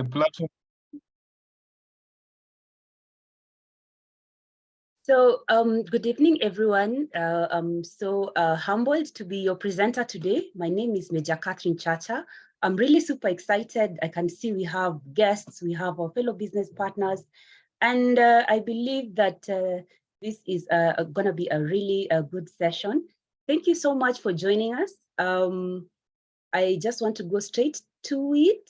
The platform. So, good evening, everyone. I'm so humbled to be your presenter today. My name is Major Catherine Chacha. I'm really super excited. I can see we have guests, we have our fellow business partners, and I believe that this is going to be a really good session. Thank you so much for joining us. I just want to go straight to it.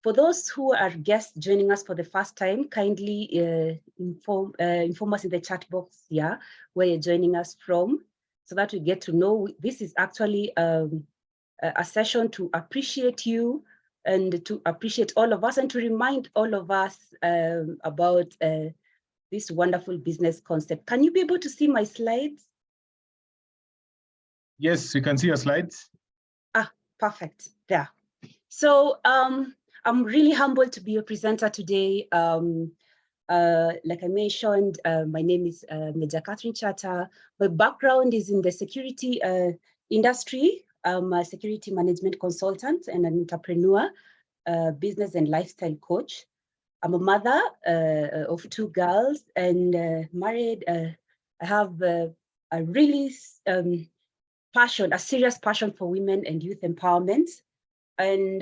For those who are guests joining us for the first time, kindly inform us in the chat box here where you're joining us from, so that we get to know. This is actually a session to appreciate you and to appreciate all of us and to remind all of us about this wonderful business concept. Can you be able to see my slides? Yes, we can see your slides. Ah, perfect. There. So I'm really humbled to be your presenter today. Like I mentioned, my name is Major Catherine Chacha. My background is in the security industry. I'm a security management consultant and an entrepreneur, business and lifestyle coach. I'm a mother of 2 girls and married. I have a really a serious passion for women and youth empowerment. And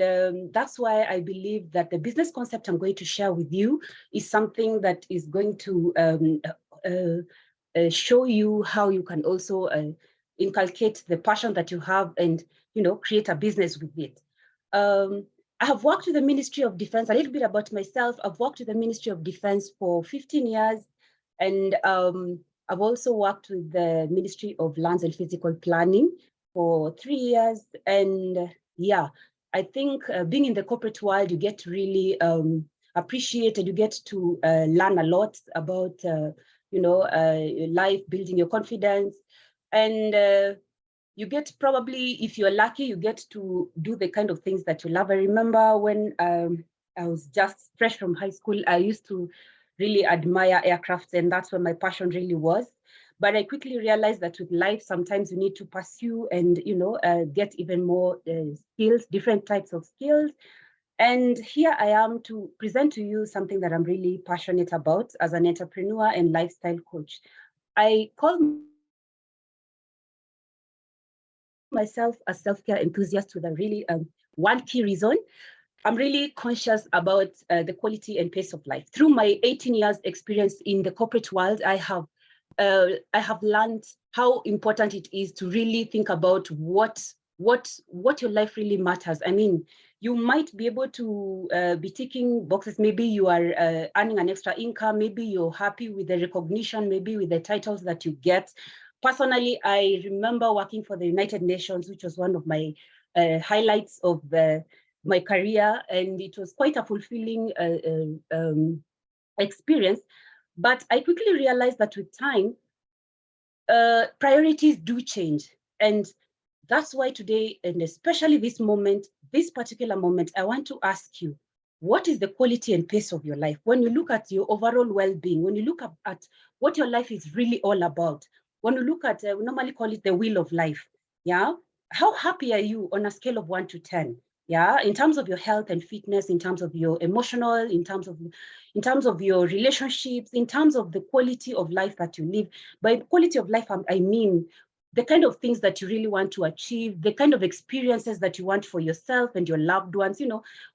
that's why I believe that the business concept I'm going to share with you is something that is going to show you how you can also inculcate the passion that you have and, create a business with it. I have worked with the Ministry of Defense, a little bit about myself. I've worked with the Ministry of Defense for 15 years, and I've also worked with the Ministry of Lands and Physical Planning for 3 years. And yeah, I think being in the corporate world, you get to really appreciate and you get to learn a lot about, life, building your confidence. And you get probably, if you're lucky, you get to do the kind of things that you love. I remember when I was just fresh from high school, I used to really admire aircrafts, and that's where my passion really was. But I quickly realized that with life, sometimes you need to pursue and, get even more skills, different types of skills. And here I am to present to you something that I'm really passionate about as an entrepreneur and lifestyle coach. I call myself a self-care enthusiast with a really one key reason. I'm really conscious about the quality and pace of life. Through my 18 years experience in the corporate world, I have learned how important it is to really think about what your life really matters. I mean, you might be able to be ticking boxes. Maybe you are earning an extra income. Maybe you're happy with the recognition, maybe with the titles that you get. Personally, I remember working for the United Nations, which was one of my highlights of my career, and it was quite a fulfilling experience. But I quickly realized that with time, priorities do change. And that's why today, and especially this particular moment, I want to ask you, what is the quality and pace of your life? When you look at your overall well-being, when you look at what your life is really all about, when you look at, we normally call it the wheel of life, yeah? How happy are you on a scale of 1 to 10? Yeah, in terms of your health and fitness, in terms of your emotional, in terms of your relationships, in terms of the quality of life that you live. By quality of life, I mean the kind of things that you really want to achieve, the kind of experiences that you want for yourself and your loved ones.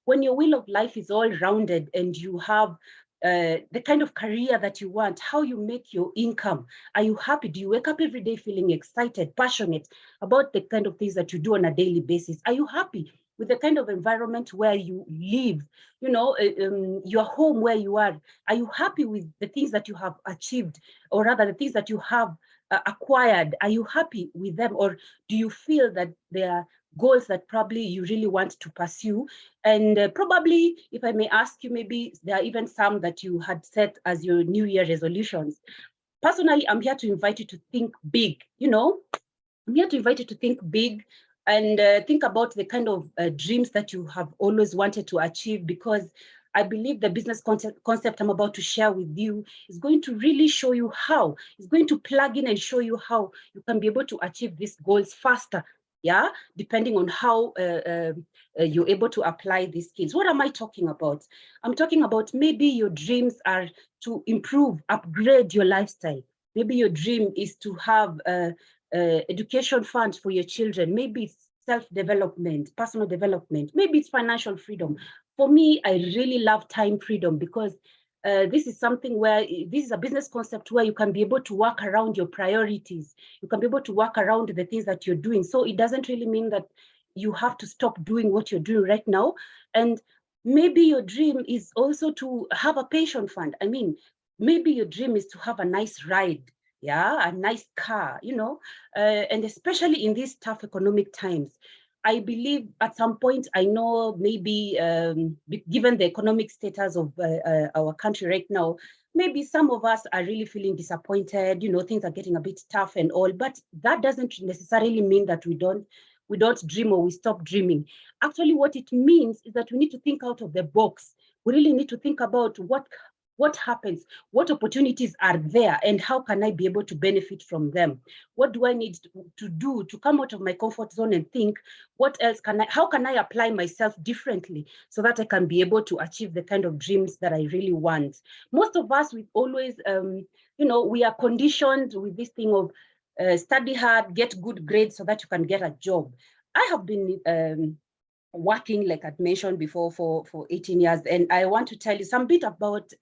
When your wheel of life is all rounded and you have the kind of career that you want, how you make your income. Are you happy? Do you wake up every day feeling excited, passionate about the kind of things that you do on a daily basis? Are you happy with the kind of environment where you live, your home where you are? Are you happy with the things that you have achieved, or rather the things that you have acquired? Are you happy with them, or do you feel that there are goals that probably you really want to pursue? And probably, if I may ask you, maybe there are even some that you had set as your New Year resolutions. Personally, I'm here to invite you to think big. I'm here to invite you to think big and think about the kind of dreams that you have always wanted to achieve, because I believe the business concept I'm about to share with you is going to really show you how. It's going to plug in and show you how you can be able to achieve these goals faster yeah, depending on how you're able to apply these skills. What am I talking about? I'm talking about maybe your dreams are to improve, upgrade your lifestyle. Maybe your dream is to have education funds for your children. Maybe it's self-development, personal development. Maybe it's financial freedom. For me, I really love time freedom because this is something where this is a business concept where you can be able to work around your priorities. You can be able to work around the things that you're doing. So it doesn't really mean that you have to stop doing what you're doing right now. And maybe your dream is also to have a pension fund. I mean, maybe your dream is to have a nice ride, yeah, a nice car, you know, and especially in these tough economic times. I believe at some point, I know maybe given the economic status of our country right now, maybe some of us are really feeling disappointed, you know, things are getting a bit tough and all, but that doesn't necessarily mean that we don't dream or we stop dreaming. Actually, what it means is that we need to think out of the box. We really need to think about what happens, what opportunities are there, and how can I be able to benefit from them? What do I need to do to come out of my comfort zone and think, what else how can I apply myself differently so that I can be able to achieve the kind of dreams that I really want? Most of us, we always, you know, we are conditioned with this thing of study hard, get good grades so that you can get a job. I have been working, like I'd mentioned before, for 18 years. And I want to tell you some bit about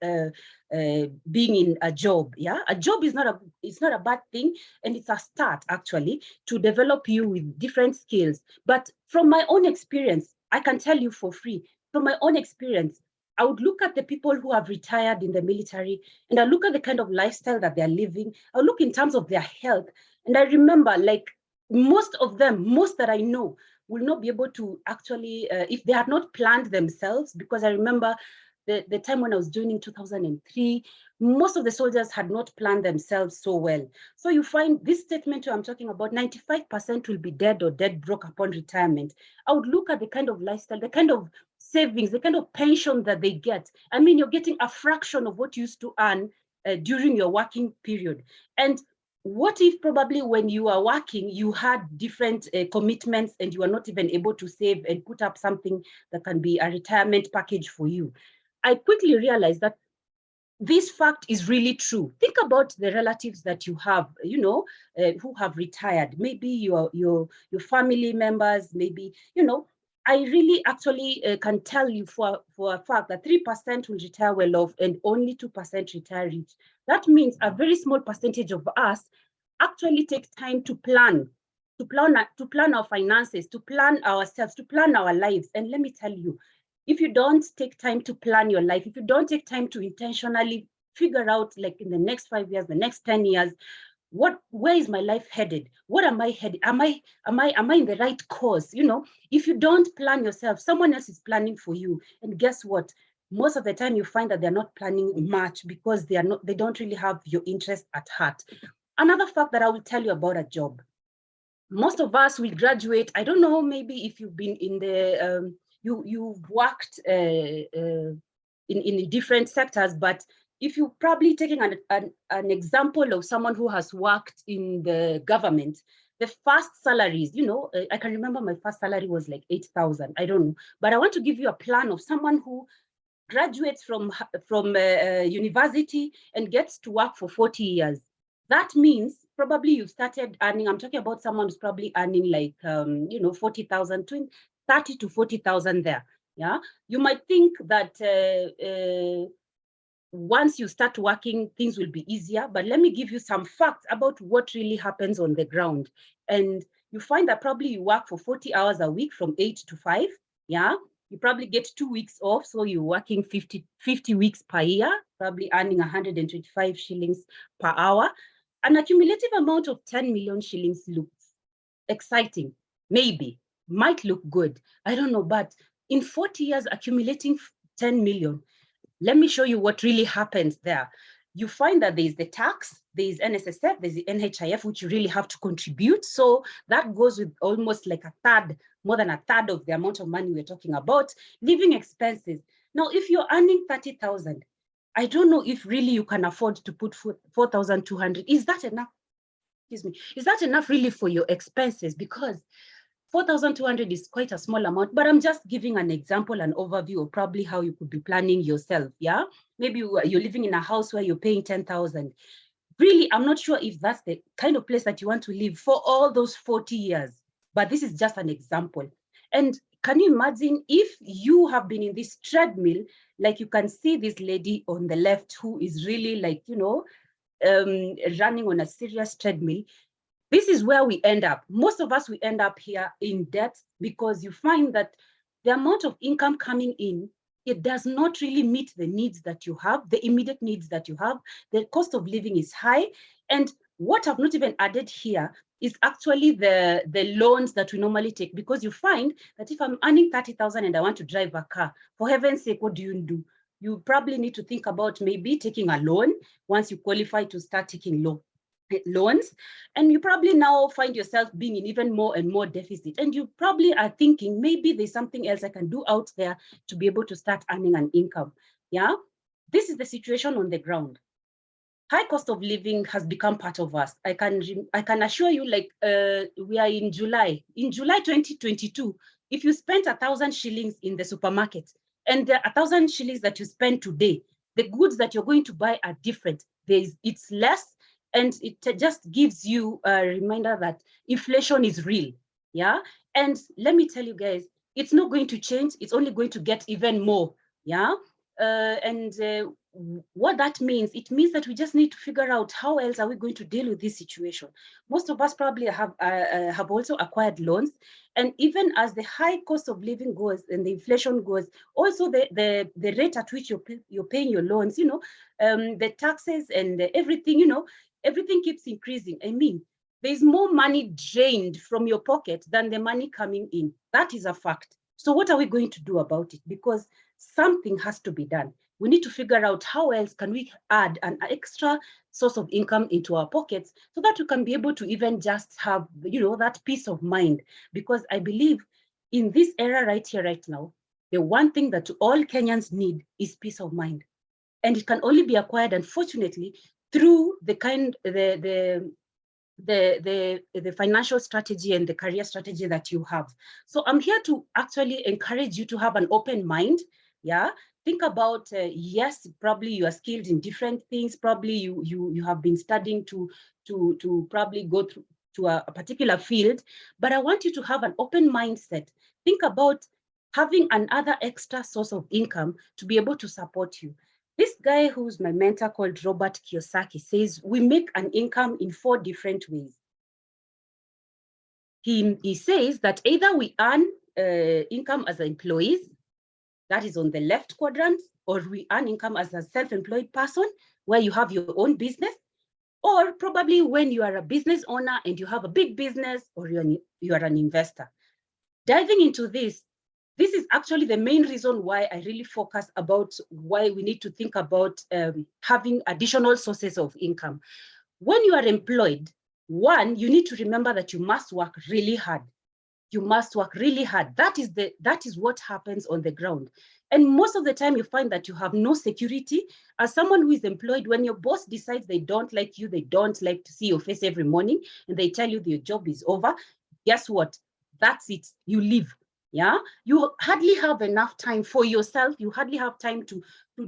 being in a job. Yeah, a job is it's not a bad thing. And it's a start actually to develop you with different skills. But from my own experience, I can tell you for free, from my own experience, I would look at the people who have retired in the military and I look at the kind of lifestyle that they're living. I look in terms of their health. And I remember, like, most of them, most that I know, will not be able to actually, if they had not planned themselves, because I remember the time when I was joining 2003, most of the soldiers had not planned themselves so well. So you find this statement I'm talking about, 95% will be dead or dead broke upon retirement. I would look at the kind of lifestyle, the kind of savings, the kind of pension that they get. I mean, you're getting a fraction of what you used to earn during your working period. And what if probably when you are working, you had different commitments and you are not even able to save and put up something that can be a retirement package for you? I quickly realized that this fact is really true. Think about the relatives that you have, you know, who have retired. Maybe your family members, maybe, you know, I really actually can tell you for a fact that 3% will retire well off and only 2% retire rich. That means a very small percentage of us actually takes time to plan, to plan our finances, to plan ourselves, to plan our lives. And let me tell you, if you don't take time to plan your life, if you don't take time to intentionally figure out, like in the next 5 years, the next 10 years, where is my life headed? What am I headed? Am I in the right course? You know, if you don't plan yourself, someone else is planning for you. And guess what? Most of the time you find that they're not planning much because they don't really have your interest at heart. Another fact that I will tell you about a job. Most of us will graduate. I don't know, maybe if you've been in the, you've worked in different sectors, but if you're probably taking an example of someone who has worked in the government, the first salaries, you know, I can remember my first salary was like 8,000. I don't know, but I want to give you a plan of someone who graduates from university and gets to work for 40 years. That means probably you started earning, I'm talking about someone who's probably earning like, you know, 40,000, 30 to 40,000 there. Yeah, you might think that once you start working, things will be easier. But let me give you some facts about what really happens on the ground. And you find that probably you work for 40 hours a week from 8 to 5. Yeah. You probably get 2 weeks off. So you're working 50 weeks per year, probably earning 125 shillings per hour. An accumulative amount of 10 million shillings looks exciting. Maybe, might look good. I don't know. But in 40 years, accumulating 10 million, let me show you what really happens there. You find that there's the tax, there's NSSF, there's the NHIF, which you really have to contribute. So that goes with almost like a third, more than a third of the amount of money we're talking about. Living expenses. Now, if you're earning 30,000, I don't know if really you can afford to put 4,200. Is that enough? Excuse me. Is that enough really for your expenses? Because 4,200 is quite a small amount, but I'm just giving an example, an overview of probably how you could be planning yourself. Yeah, maybe you're living in a house where you're paying 10,000. Really, I'm not sure if that's the kind of place that you want to live for all those 40 years, but this is just an example. And can you imagine if you have been in this treadmill, like you can see this lady on the left who is really like, running on a serious treadmill. This is where we end up. Most of us, we end up here in debt because you find that the amount of income coming in, it does not really meet the needs that you have, the immediate needs that you have. The cost of living is high. And what I've not even added here is actually the loans that we normally take, because you find that if I'm earning 30,000 and I want to drive a car, for heaven's sake, what do? You probably need to think about maybe taking a loan once you qualify to start taking loans, and you probably now find yourself being in even more and more deficit, and you probably are thinking maybe there's something else I can do out there to be able to start earning an income. Yeah, this is the situation on the ground. High cost of living has become part of us. I can assure you, like, we are in July 2022. If you spent 1,000 shillings in the supermarket and the 1,000 shillings that you spend today, the goods that you're going to buy are different. It's less, and it just gives you a reminder that inflation is real. Yeah, and let me tell you guys, it's not going to change. It's only going to get even more. Yeah, and what that means, it means that we just need to figure out how else are we going to deal with this situation. Most of us probably have also acquired loans, and even as the high cost of living goes and the inflation goes, also the rate at which you're paying your loans, the taxes and everything, everything keeps increasing. I mean, there's more money drained from your pocket than the money coming in. That is a fact. So what are we going to do about it? Because something has to be done. We need to figure out how else can we add an extra source of income into our pockets so that we can be able to even just have, that peace of mind. Because I believe in this era right here, right now, the one thing that all Kenyans need is peace of mind. And it can only be acquired, unfortunately, through the financial strategy and the career strategy that you have. So I'm here to actually encourage you to have an open mind. Yeah, think about, yes, probably you are skilled in different things. Probably you have been studying to probably go through to a particular field, but I want you to have an open mindset. Think about having another extra source of income to be able to support you. This guy who's my mentor called Robert Kiyosaki says we make an income in 4 different ways. He says that either we earn income as employees, that is on the left quadrant, or we earn income as a self-employed person where you have your own business, or probably when you are a business owner and you have a big business, or you are an investor. Diving into this is actually the main reason why I really focus about why we need to think about having additional sources of income. When you are employed, one, you need to remember that you must work really hard. You must work really hard. That is what happens on the ground. And most of the time you find that you have no security. As someone who is employed, when your boss decides they don't like you, they don't like to see your face every morning, and they tell you your job is over, guess what? That's it. You leave. Yeah, you hardly have enough time for yourself. You hardly have time to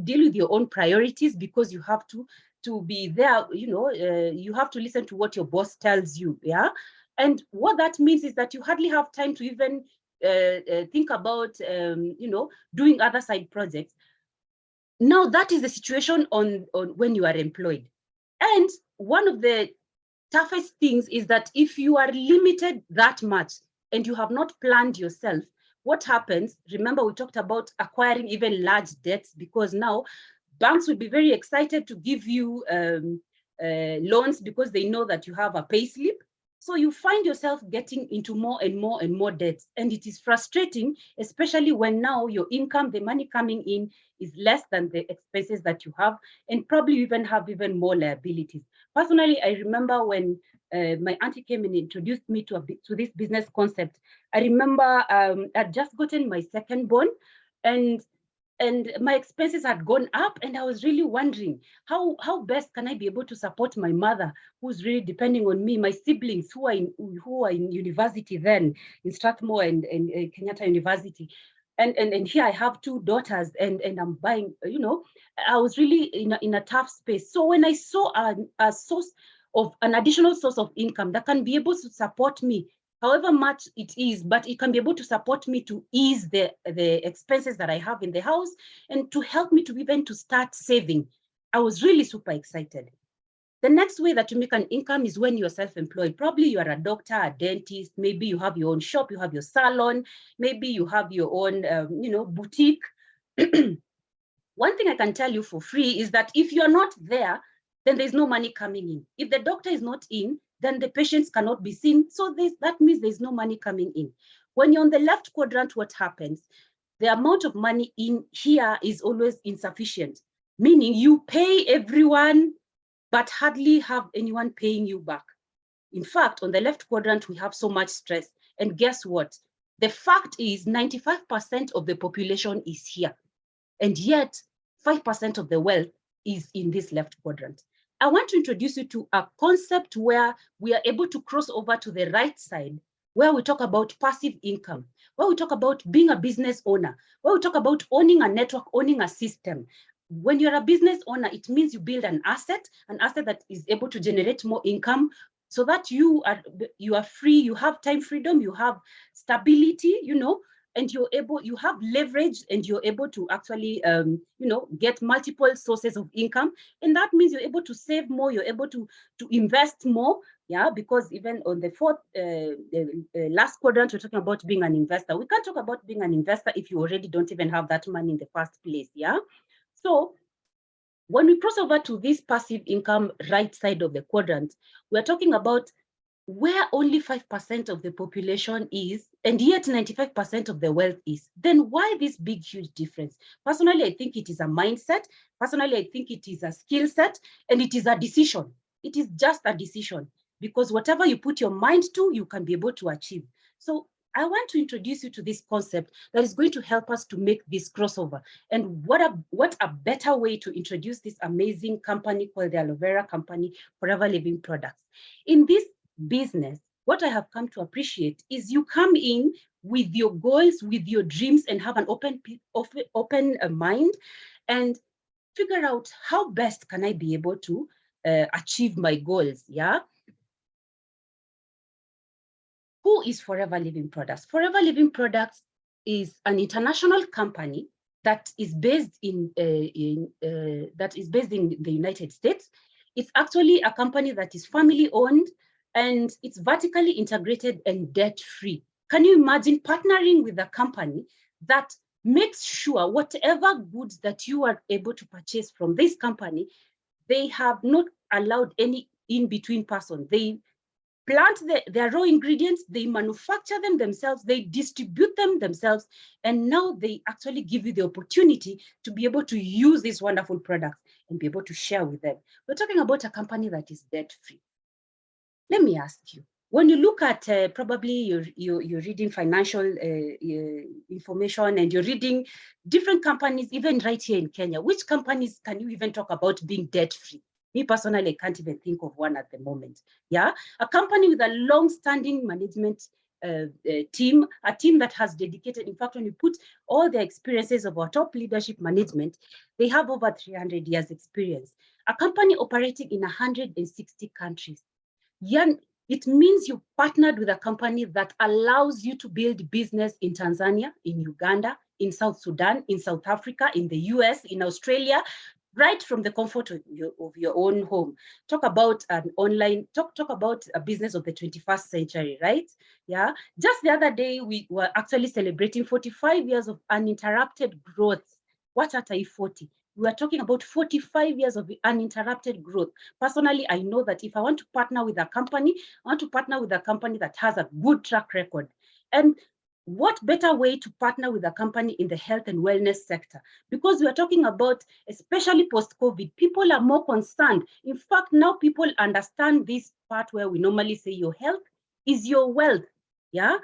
deal with your own priorities, because you have to be there. You have to listen to what your boss tells you. Yeah, and what that means is that you hardly have time to even think about doing other side projects. Now that is the situation on when you are employed. And one of the toughest things is that if you are limited that much and you have not planned yourself, what happens? Remember, we talked about acquiring even large debts, because now banks will be very excited to give you loans because they know that you have a pay slip. So you find yourself getting into more and more and more debts. And it is frustrating, especially when now your income, the money coming in, is less than the expenses that you have, and probably even have even more liabilities. Personally, I remember when my auntie came and introduced me to this business concept. I remember I'd just gotten my second born, and and my expenses had gone up, and I was really wondering how best can I be able to support my mother, who's really depending on me, my siblings who are in university then, in Strathmore and Kenyatta University. And here I have two daughters, and I'm buying, I was really in a tough space. So when I saw a source of an additional source of income that can be able to support me, however much it is, but it can be able to support me to ease the expenses that I have in the house, and to help me to even to start saving, I was really super excited. The next way that you make an income is when you're self-employed. Probably you are a doctor, a dentist, maybe you have your own shop, you have your salon, maybe you have your own, boutique. One thing I can tell you for free is that if you're not there, then there's no money coming in. If the doctor is not in, then the patients cannot be seen. So that means there's no money coming in. When you're on the left quadrant, what happens? The amount of money in here is always insufficient, meaning you pay everyone, but hardly have anyone paying you back. In fact, on the left quadrant, we have so much stress. And guess what? The fact is 95% of the population is here. And yet 5% of the wealth is in this left quadrant. I want to introduce you to a concept where we are able to cross over to the right side, where we talk about passive income, where we talk about being a business owner, where we talk about owning a network, owning a system. When you're a business owner, it means you build an asset that is able to generate more income, so that you are free, you have time freedom, you have stability, and you have leverage, and you're able to actually, get multiple sources of income. And that means you're able to save more, you're able to invest more. Yeah, because even on the fourth, last quadrant, we're talking about being an investor. We can't talk about being an investor if you already don't even have that money in the first place. Yeah. So when we cross over to this passive income right side of the quadrant, we're talking about where only 5% of the population is, and yet 95% of the wealth is. Then why this big, huge difference? Personally, I think it is a mindset. Personally, I think it is a skill set, and it is a decision. It is just a decision, because whatever you put your mind to, you can be able to achieve. So I want to introduce you to this concept that is going to help us to make this crossover. And what a better way to introduce this amazing company called the Aloe Vera Company, Forever Living Products. In this business, what I have come to appreciate is you come in with your goals, with your dreams, and have an open mind, and figure out how best can I be able to achieve my goals. Yeah. Who is Forever Living Products? Forever Living Products is an international company that is based in the United States. It's actually a company that is family owned, and it's vertically integrated and debt-free. Can you imagine partnering with a company that makes sure whatever goods that you are able to purchase from this company, they have not allowed any in-between person. They plant their raw ingredients, they manufacture them themselves, they distribute them themselves, and now they actually give you the opportunity to be able to use these wonderful products and be able to share with them. We're talking about a company that is debt-free. Let me ask you, when you look at probably you're reading financial information, and you're reading different companies, even right here in Kenya, which companies can you even talk about being debt-free? Me personally, I can't even think of one at the moment. Yeah, a company with a long-standing management team, a team that has dedicated, in fact, when you put all the experiences of our top leadership management, they have over 300 years experience. A company operating in 160 countries. Yeah, it means you partnered with a company that allows you to build business in Tanzania, in Uganda, in South Sudan, in South Africa, in the US, in Australia, right from the comfort of your own home. Talk about an online, talk about a business of the 21st century, right? Yeah. Just the other day, we were actually celebrating 45 years of uninterrupted growth. What at 40? We are talking about 45 years of uninterrupted growth. Personally, I know that if I want to partner with a company, I want to partner with a company that has a good track record. And what better way to partner with a company in the health and wellness sector? Because we are talking about, especially post-COVID, people are more concerned. In fact, now people understand this part where we normally say your health is your wealth. Yeah.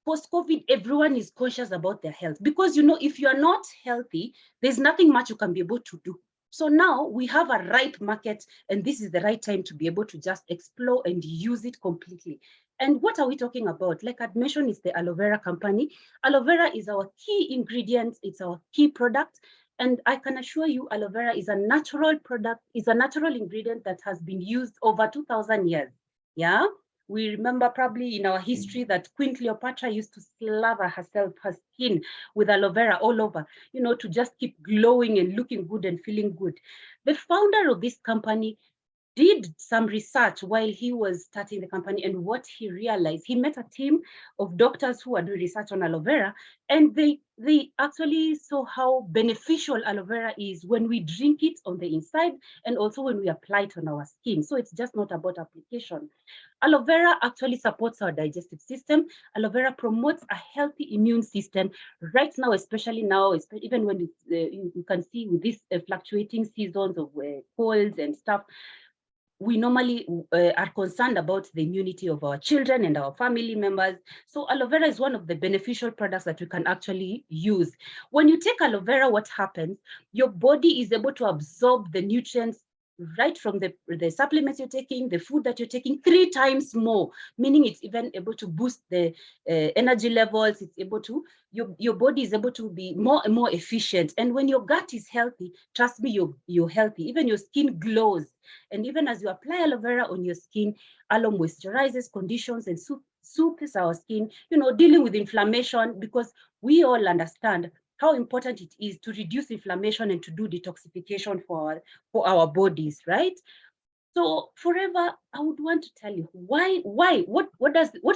post-COVID, everyone is conscious about their health because, you know, if you are not healthy, there's nothing much you can be able to do. So now we have a ripe market, and this is the right time to be able to just explore and use it completely. And what are we talking about? Like I'd mentioned, it's the aloe vera company. Aloe vera is our key ingredient. It's our key product. And I can assure you, aloe vera is a natural product, is a natural ingredient that has been used over 2,000 years. Yeah. We remember probably in our history that Queen Cleopatra used to slather herself, her skin with aloe vera all over, you know, to just keep glowing and looking good and feeling good. The founder of this company did some research while he was starting the company, and what he realized, he met a team of doctors who are doing research on aloe vera, and they actually saw how beneficial aloe vera is when we drink it on the inside and also when we apply it on our skin. So it's just not about application. Aloe vera actually supports our digestive system. Aloe vera promotes a healthy immune system right now, especially now, even when it's, you can see with these fluctuating seasons of colds and stuff, we normally are concerned about the immunity of our children and our family members. So aloe vera is one of the beneficial products that we can actually use. When you take aloe vera, what happens? Your body is able to absorb the nutrients right from the supplements you're taking, the food that you're taking, 3 times more, meaning it's even able to boost the energy levels. It's able to, your body is able to be more and more efficient. And when your gut is healthy, trust me, you're healthy. Even your skin glows. And even as you apply aloe vera on your skin, aloe moisturizes, conditions, and soothes our skin, you know, dealing with inflammation, because we all understand how important it is to reduce inflammation and to do detoxification for our bodies, right? So forever, I would want to tell you why, what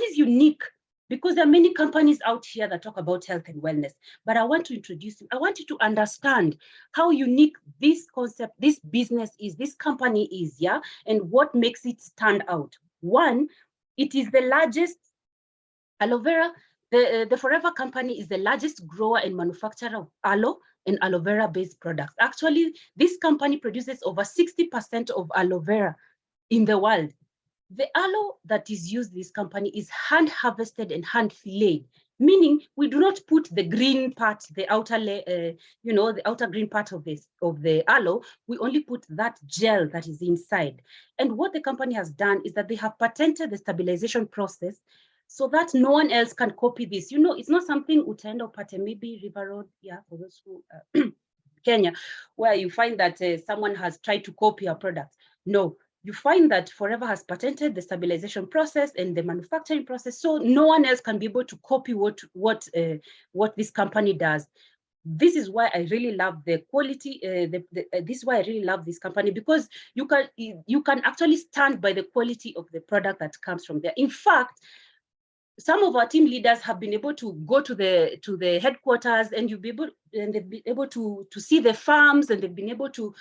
is unique? Because there are many companies out here that talk about health and wellness, but I want to introduce you. I want you to understand how unique this concept, this business is, this company is, yeah, and what makes it stand out. One, it is the largest aloe vera. The Forever Company is the largest grower and manufacturer of aloe and aloe vera based products. Actually, this company produces over 60% of aloe vera in the world. The aloe that is used in this company is hand harvested and hand filleted, meaning we do not put the green part, the outer you know, the outer green part of the aloe. We only put that gel that is inside. And what the company has done is that they have patented the stabilization process so that no one else can copy this. You know, it's not something utaenda upate maybe River Road, yeah, for those who Kenya, where you find that someone has tried to copy a product. No, you find that Forever has patented the stabilization process and the manufacturing process, so no one else can be able to copy what this company does. This is why I really love the quality. This is why I really love this company, because you can actually stand by the quality of the product that comes from there. In fact, some of our team leaders have been able to go to the headquarters, and they've been able to see the farms, and they've been able to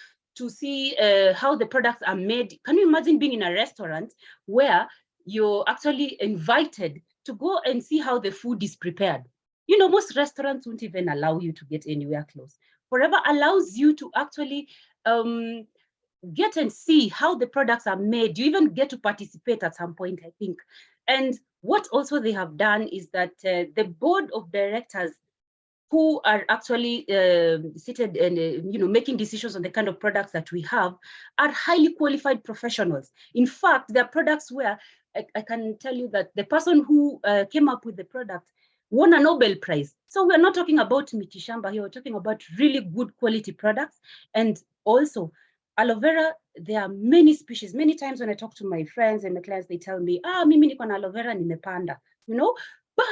see how the products are made. Can you imagine being in a restaurant where you're actually invited to go and see how the food is prepared? You know, most restaurants won't even allow you to get anywhere close. Forever allows you to actually get and see how the products are made. You even get to participate at some point, I think. And what also they have done is that the board of directors who are actually seated and making decisions on the kind of products that we have are highly qualified professionals. In fact, there are products where I can tell you that the person who came up with the product won a Nobel Prize. So we're not talking about mitishamba here, we're talking about really good quality products. And also, aloe vera, there are many species. Many times when I talk to my friends and my clients, they tell me, mimi niko na aloe vera nimepanda, you know, but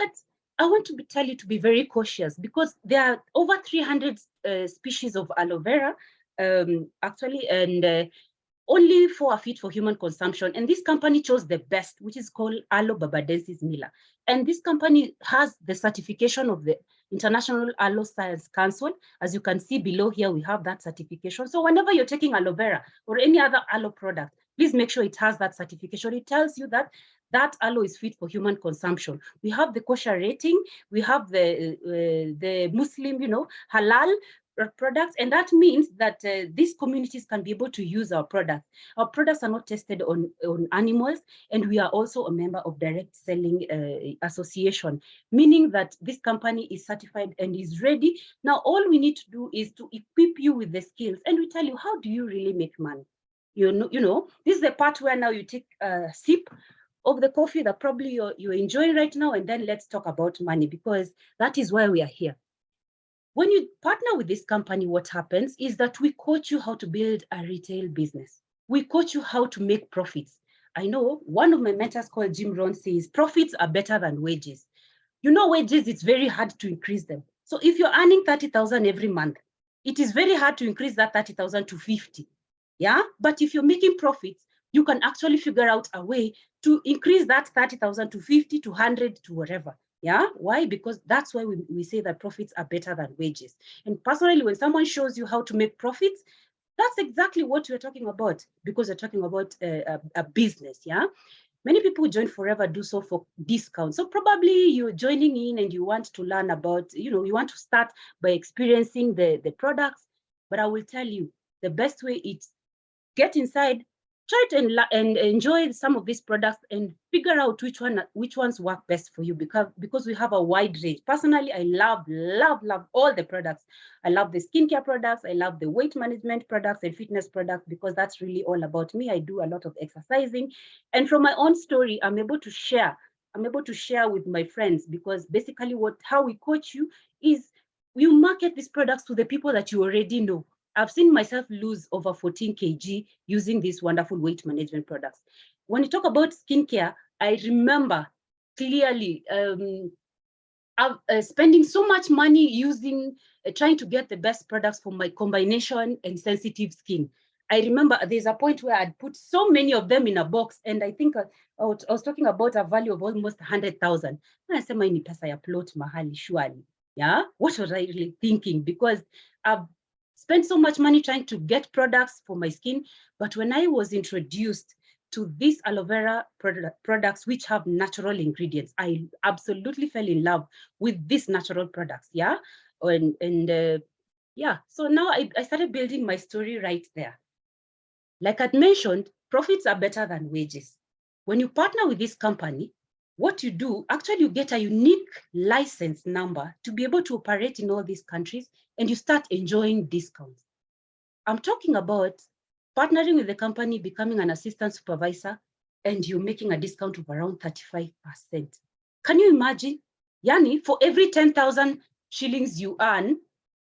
I want to tell you to be very cautious, because there are over 300 species of aloe vera, actually, and only 4 are fit for human consumption. And this company chose the best, which is called Aloe barbadensis miller. And this company has the certification of the International Aloe Science Council. As you can see below here, we have that certification. So whenever you're taking aloe vera or any other aloe product, please make sure it has that certification. It tells you that that aloe is fit for human consumption. We have the kosher rating, we have the Muslim, halal, products, and that means that these communities can be able to use our products. Our products are not tested on animals, and we are also a member of Direct Selling Association, meaning that this company is certified and is ready. Now, all we need to do is to equip you with the skills, and we tell you, how do you really make money? You know, this is the part where now you take a sip of the coffee that probably you're enjoying right now, and then let's talk about money, because that is why we are here. When you partner with this company, what happens is that we coach you how to build a retail business. We coach you how to make profits. I know one of my mentors called Jim Rohn says, profits are better than wages. You know, wages, it's very hard to increase them. So if you're earning 30,000 every month, it is very hard to increase that 30,000 to 50. Yeah, but if you're making profits, you can actually figure out a way to increase that 30,000 to 50, to 100, to whatever. Yeah, why? Because that's why we say that profits are better than wages. And personally, when someone shows you how to make profits, that's exactly what we're talking about, because we're talking about a business. Yeah, many people join Forever do so for discount. So probably you're joining in and you want to learn about, you want to start by experiencing the products. But I will tell you, the best way is get inside, try it and enjoy some of these products and figure out which ones work best for you, because we have a wide range. Personally, I love all the products. I love the skincare products. I love the weight management products and fitness products, because that's really all about me. I do a lot of exercising. And from my own story, I'm able to share with my friends, because basically how we coach you is you market these products to the people that you already know. I've seen myself lose over 14 kg using these wonderful weight management products. When you talk about skincare, I remember clearly spending so much money trying to get the best products for my combination and sensitive skin. I remember there's a point where I'd put so many of them in a box, and I think I was talking about a value of almost 100,000. And I said, "My pesa ya plot mahali surely." Yeah, what was I really thinking? Because I've spent so much money trying to get products for my skin, but when I was introduced to these aloe vera products, which have natural ingredients, I absolutely fell in love with these natural products. Yeah, yeah. So now I started building my story right there. Like I'd mentioned, profits are better than wages. When you partner with this company, what you do, actually you get a unique license number to be able to operate in all these countries, and you start enjoying discounts. I'm talking about partnering with the company, becoming an assistant supervisor, and you're making a discount of around 35%. Can you imagine? Yani, for every 10,000 shillings you earn,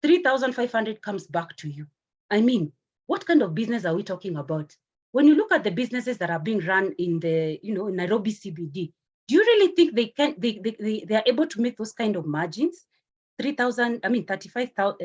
3,500 comes back to you. I mean, what kind of business are we talking about? When you look at the businesses that are being run in the, Nairobi CBD, do you really think they are able to make those kind of margins? 3,000, 35%,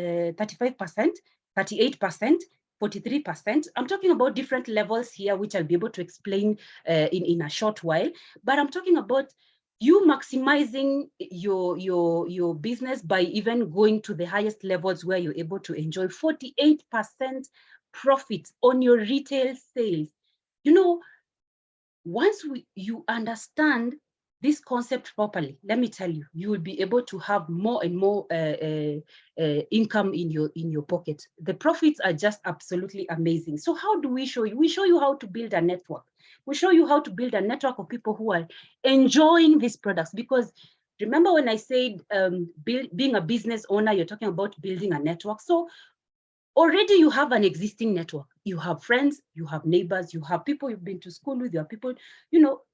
38%, 43%. I'm talking about different levels here, which I'll be able to explain in a short while. But I'm talking about you maximizing your business by even going to the highest levels, where you're able to enjoy 48% profit on your retail sales. Once you understand this concept properly, let me tell you, you will be able to have more and more income in your pocket. The profits are just absolutely amazing. So how do we show you? We show you how to build a network. We show you how to build a network of people who are enjoying these products. Because remember when I said being a business owner, you're talking about building a network. So already you have an existing network. You have friends, you have neighbors, you have people you've been to school with, you have people,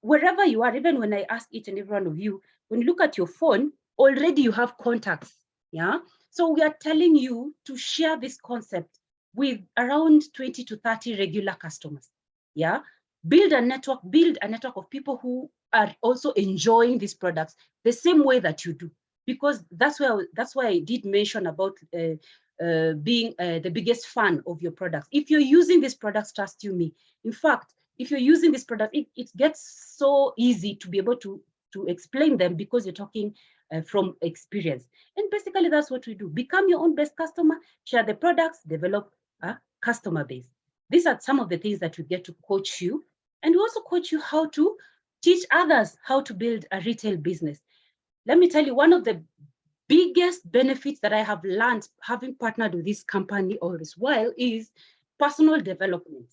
wherever you are. Even when I ask each and every one of you, when you look at your phone, already you have contacts. Yeah. So we are telling you to share this concept with around 20 to 30 regular customers. Yeah. Build a network of people who are also enjoying these products the same way that you do. Because that's why I did mention about being the biggest fan of your products. If you're using these products, trust you me. In fact, if you're using this product, it gets so easy to be able to explain them, because you're talking from experience. And basically, that's what we do. Become your own best customer, share the products, develop a customer base. These are some of the things that we get to coach you. And we also coach you how to teach others how to build a retail business. Let me tell you, one of the biggest benefits that I have learned having partnered with this company all this while is personal development.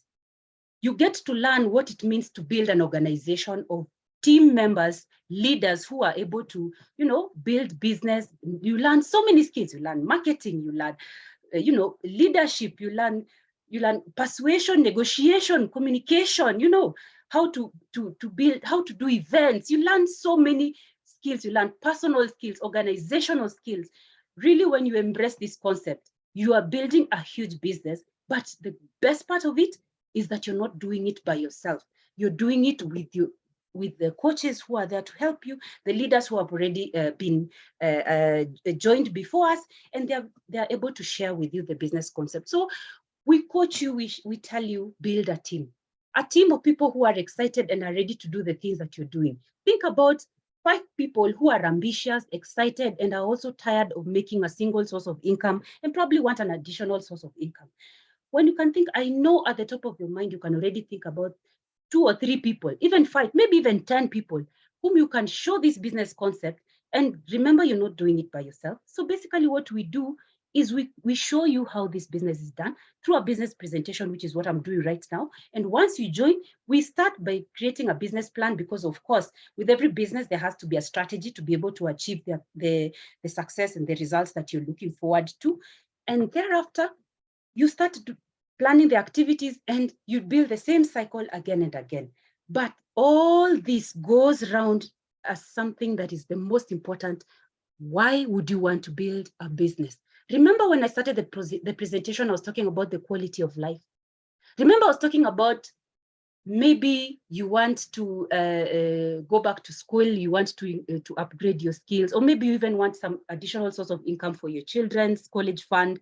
You get to learn what it means to build an organization of team members, leaders who are able to, build business. You learn so many skills. You learn marketing, you learn, leadership, you learn persuasion, negotiation, communication, how to build, how to do events. You learn so many skills. You learn personal skills, organizational skills. Really, when you embrace this concept, you are building a huge business. But the best part of it is that you're not doing it by yourself. You're doing it with you, with the coaches who are there to help you, the leaders who have already been joined before us, and they're able to share with you the business concept. So we coach you, we tell you, build a team of people who are excited and are ready to do the things that you're doing. Think about 5 people who are ambitious, excited, and are also tired of making a single source of income and probably want an additional source of income. When you can think, I know at the top of your mind, you can already think about 2 or 3 people, even 5, maybe even 10 people whom you can show this business concept. And remember, you're not doing it by yourself. So basically what we do is we show you how this business is done through a business presentation, which is what I'm doing right now. And once you join, we start by creating a business plan, because of course, with every business, there has to be a strategy to be able to achieve the success and the results that you're looking forward to. And thereafter, you start planning the activities and you build the same cycle again and again. But all this goes around as something that is the most important. Why would you want to build a business? Remember when I started the presentation, I was talking about the quality of life. Remember I was talking about maybe you want to go back to school, you want to upgrade your skills, or maybe you even want some additional source of income for your children's college fund.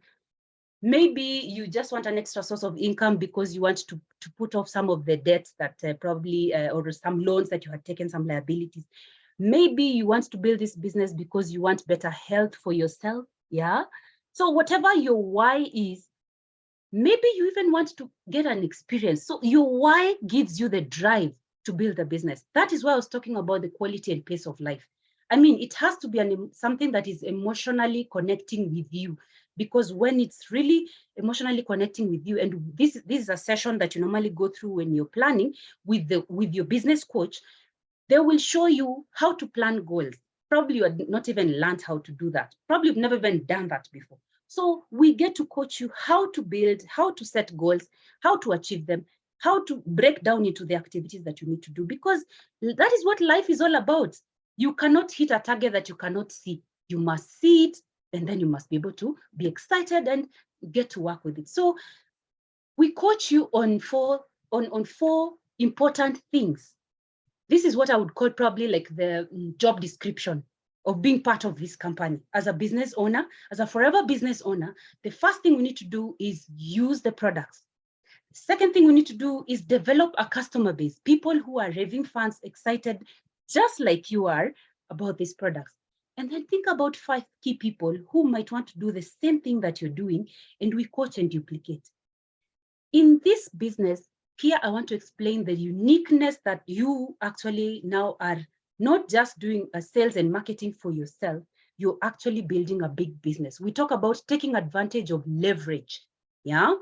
Maybe you just want an extra source of income because you want to put off some of the debts that probably, or some loans that you had taken, some liabilities. Maybe you want to build this business because you want better health for yourself, yeah? So whatever your why is, maybe you even want to get an experience. So your why gives you the drive to build a business. That is why I was talking about the quality and pace of life. I mean, it has to be something that is emotionally connecting with you, because when it's really emotionally connecting with you, and this is a session that you normally go through when you're planning with your business coach, they will show you how to plan goals. Probably you had not even learned how to do that. Probably you've never even done that before. So we get to coach you how to build, how to set goals, how to achieve them, how to break down into the activities that you need to do, because that is what life is all about. You cannot hit a target that you cannot see. You must see it, and then you must be able to be excited and get to work with it. So we coach you on four important things. This is what I would call probably like the job description of being part of this company. As a business owner, as a forever business owner, the first thing we need to do is use the products. The second thing we need to do is develop a customer base, people who are raving fans, excited, just like you are, about these products. And then think about 5 key people who might want to do the same thing that you're doing, and we coach and duplicate. In this business, here I want to explain the uniqueness that you actually now are not just doing a sales and marketing for yourself, you're actually building a big business. We talk about taking advantage of leverage, yeah?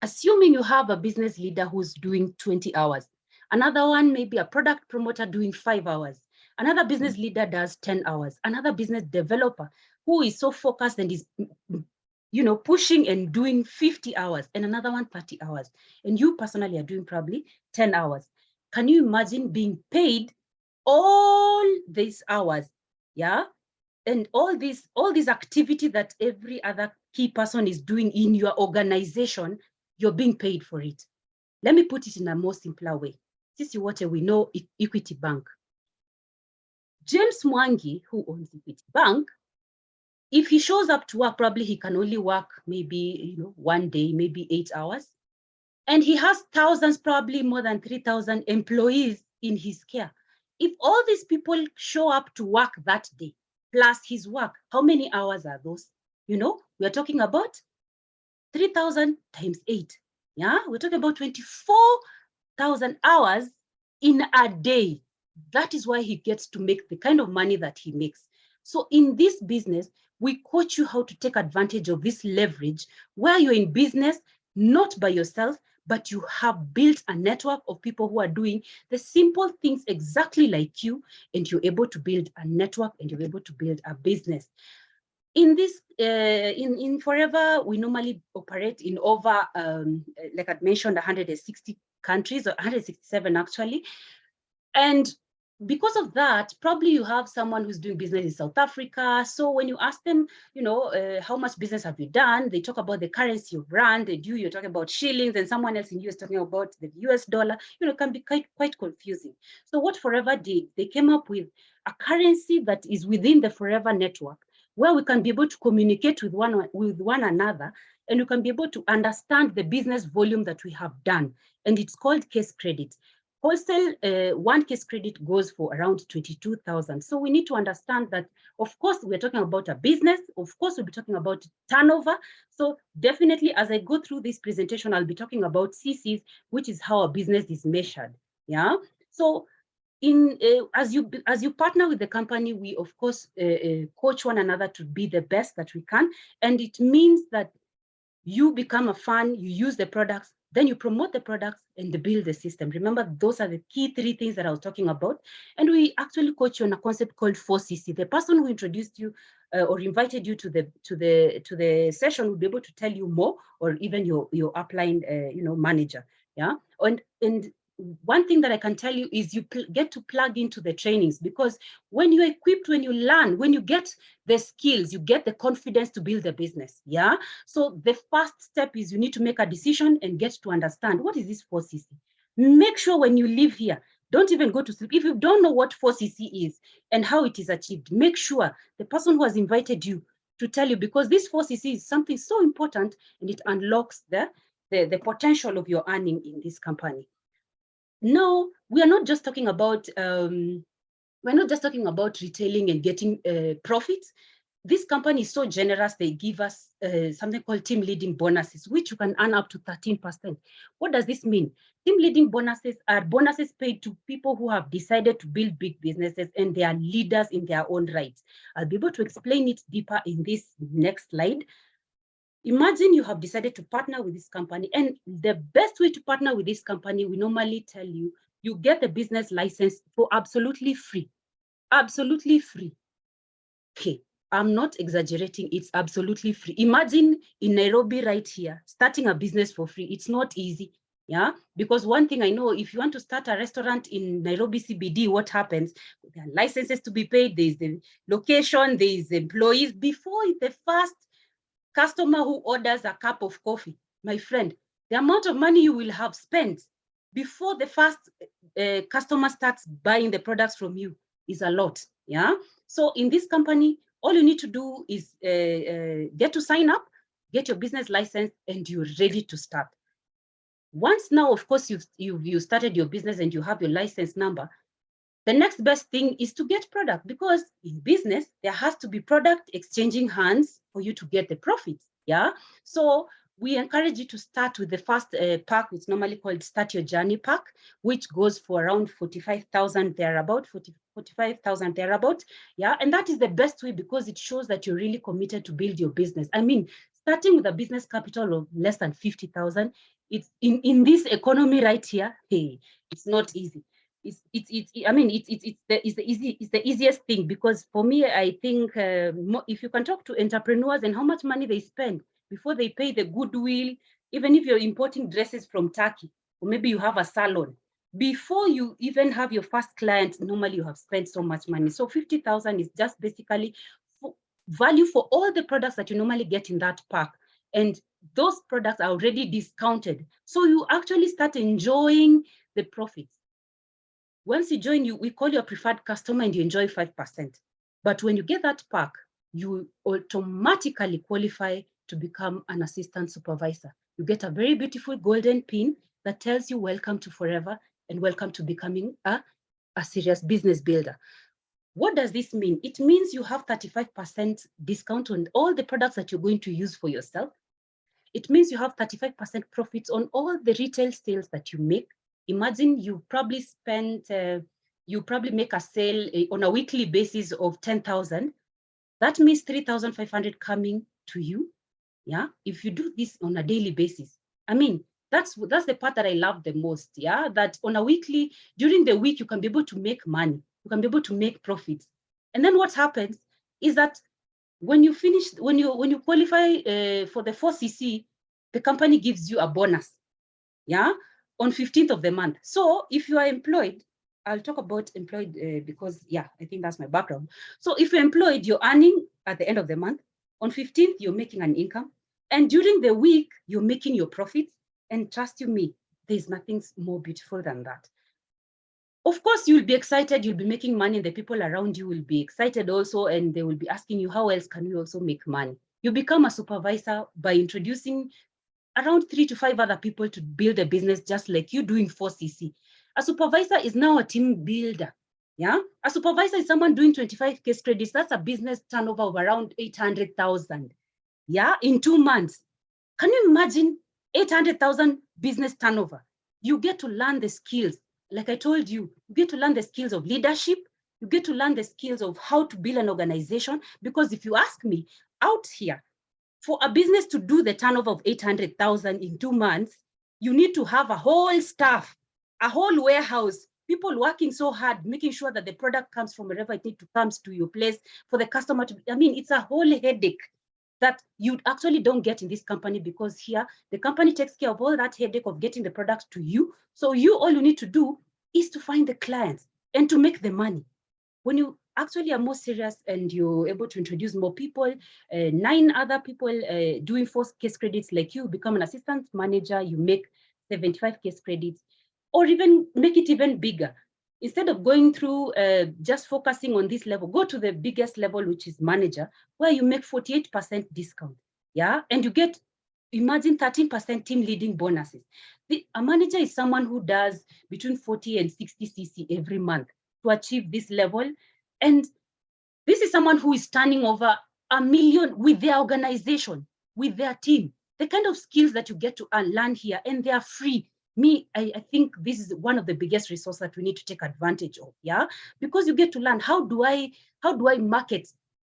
Assuming you have a business leader who's doing 20 hours, another one maybe a product promoter doing 5 hours, another business leader does 10 hours, another business developer who is so focused and is pushing and doing 50 hours, and another one 30 hours. And you personally are doing probably 10 hours. Can you imagine being paid all these hours? Yeah. And all these activity that every other key person is doing in your organization, you're being paid for it. Let me put it in a more simpler way. This is what we know, Equity Bank. James Mwangi, who owns Equity Bank, if he shows up to work, probably he can only work maybe, one day, maybe 8 hours. And he has thousands, probably more than 3,000 employees in his care. If all these people show up to work that day, plus his work, how many hours are those? We're talking about 3,000 times 8. Yeah, we're talking about 24,000 hours in a day. That is why he gets to make the kind of money that he makes. So in this business, we coach you how to take advantage of this leverage where you're in business, not by yourself, but you have built a network of people who are doing the simple things exactly like you, and you're able to build a network and you're able to build a business. In this, in Forever, we normally operate in over, like I mentioned, 160 countries, or 167 actually. And because of that, probably you have someone who's doing business in South Africa. So when you ask them, how much business have you done? They talk about the currency of rand, you're talking about shillings, and someone else in US talking about the US dollar. It can be quite confusing. So what Forever did, they came up with a currency that is within the Forever network, where we can be able to communicate with one another, and we can be able to understand the business volume that we have done. And it's called case credit. Wholesale, one case credit goes for around 22,000. So we need to understand that, of course, we're talking about a business. Of course, we'll be talking about turnover. So definitely, as I go through this presentation, I'll be talking about CCs, which is how a business is measured. Yeah. So as you partner with the company, we of course coach one another to be the best that we can, and it means that you become a fan, you use the products, then you promote the products and build the system. Remember, those are the key three things that I was talking about. And we actually coach you on a concept called 4CC. The person who introduced you or invited you to the session will be able to tell you more, or even your upline manager. Yeah. And one thing that I can tell you is you get to plug into the trainings, because when you're equipped, when you learn, when you get the skills, you get the confidence to build a business. Yeah. So the first step is you need to make a decision and get to understand, what is this 4CC? Make sure when you leave here, don't even go to sleep. If you don't know what 4CC is and how it is achieved, make sure the person who has invited you to tell you, because this 4CC is something so important, and it unlocks the potential of your earning in this company. No, we are not just talking about retailing and getting profits. This company is so generous, they give us something called team leading bonuses, which you can earn up to 13%. What does this mean? Team leading bonuses are bonuses paid to people who have decided to build big businesses, and they are leaders in their own right. I'll be able to explain it deeper in this next slide. Imagine you have decided to partner with this company, and the best way to partner with this company, we normally tell you, you get the business license for absolutely free. Absolutely free. Okay, I'm not exaggerating, it's absolutely free. Imagine in Nairobi right here, starting a business for free. It's not easy. Yeah, because one thing I know, if you want to start a restaurant in Nairobi CBD, what happens? There are licenses to be paid, there's the location, there's employees. Before the first customer who orders a cup of coffee, my friend, the amount of money you will have spent before the first customer starts buying the products from you is a lot. Yeah. So in this company, all you need to do is get to sign up, get your business license, and you're ready to start. Once now, of course, you started your business and you have your license number, the next best thing is to get product, because in business, there has to be product exchanging hands for you to get the profits. Yeah. So we encourage you to start with the first pack, which is normally called Start Your Journey pack, which goes for around 45,000 thereabout, 45,000 thereabout. Yeah. And that is the best way, because it shows that you're really committed to build your business. I mean, starting with a business capital of less than 50,000, it's in this economy right here, hey, it's not easy. It's the easiest thing, because for me, I think if you can talk to entrepreneurs and how much money they spend before they pay the goodwill, even if you're importing dresses from Turkey, or maybe you have a salon, before you even have your first client, normally you have spent so much money. So 50,000 is just basically value for all the products that you normally get in that pack. And those products are already discounted. So you actually start enjoying the profits. Once you join, we call you a preferred customer and you enjoy 5%. But when you get that pack, you automatically qualify to become an assistant supervisor. You get a very beautiful golden pin that tells you welcome to Forever and welcome to becoming a serious business builder. What does this mean? It means you have 35% discount on all the products that you're going to use for yourself. It means you have 35% profits on all the retail sales that you make. Imagine you probably spend, you probably make a sale on a weekly basis of 10,000. that means 3,500 coming to you. Yeah, if you do this on a daily basis, I mean, that's the part that I love the most. Yeah, that on a weekly, during the week, you can be able to make money, you can be able to make profits. And then what happens is that when you finish, when you qualify for the 4cc, the company gives you a bonus, yeah, on 15th of the month. So if you are employed, I'll talk about employed because, yeah, I think that's my background. So if you're employed, you're earning at the end of the month. On 15th, you're making an income. And during the week, you're making your profits. And trust you me, there's nothing more beautiful than that. Of course, you'll be excited, you'll be making money, and the people around you will be excited also, and they will be asking you, how else can you also make money? You become a supervisor by introducing around 3 to 5 other people to build a business just like you doing 4cc. A supervisor is now a team builder. Yeah, a supervisor is someone doing 25 case credits. That's a business turnover of around 800,000. Yeah, in 2 months. Can you imagine 800,000 business turnover? You get to learn the skills. Like I told you, you get to learn the skills of leadership. You get to learn the skills of how to build an organization. Because if you ask me, out here, for a business to do the turnover of 800,000 in 2 months, you need to have a whole staff, a whole warehouse, people working so hard, making sure that the product comes from wherever it needs to come to your place for the customer to, I mean, it's a whole headache that you actually don't get in this company, because here, the company takes care of all that headache of getting the product to you. So all you need to do is to find the clients and to make the money. When you actually are more serious and you're able to introduce more people, 9 other people doing 4 case credits like you, become an assistant manager, you make 75 case credits, or even make it even bigger. Instead of going through just focusing on this level, go to the biggest level, which is manager, where you make 48% discount. Yeah, and you get, imagine 13% team leading bonuses. A manager is someone who does between 40 and 60 cc every month to achieve this level. And this is someone who is turning over 1 million with their organization, with their team. The kind of skills that you get to learn here, and they are free. I think this is one of the biggest resources that we need to take advantage of, yeah? Because you get to learn, how do I market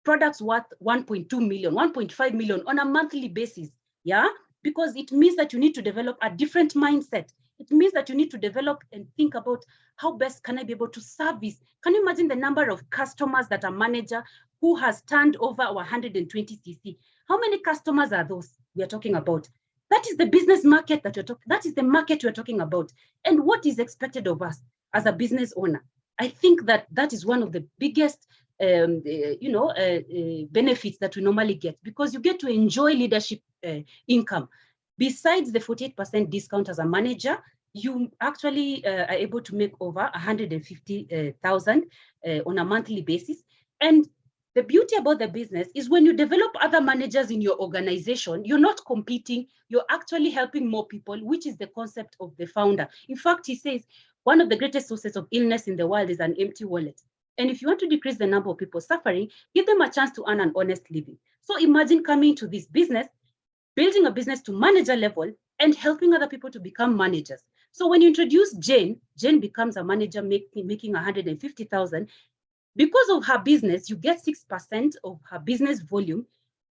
products worth 1.2 million, 1.5 million on a monthly basis, yeah? Because it means that you need to develop a different mindset. It means that you need to develop and think about, how best can I be able to service? Can you imagine the number of customers that a manager who has turned over 120 cc? How many customers are those we are talking about? That is the business market that that is the market we're talking about. And what is expected of us as a business owner? I think that is one of the biggest benefits that we normally get, because you get to enjoy leadership income. Besides the 48% discount as a manager, you actually are able to make over 150,000 on a monthly basis. And the beauty about the business is, when you develop other managers in your organization, you're not competing, you're actually helping more people, which is the concept of the founder. In fact, he says, one of the greatest sources of illness in the world is an empty wallet. And if you want to decrease the number of people suffering, give them a chance to earn an honest living. So imagine coming to this business, building a business to manager level, and helping other people to become managers. So when you introduce Jane becomes a manager making 150,000. Because of her business, you get 6% of her business volume,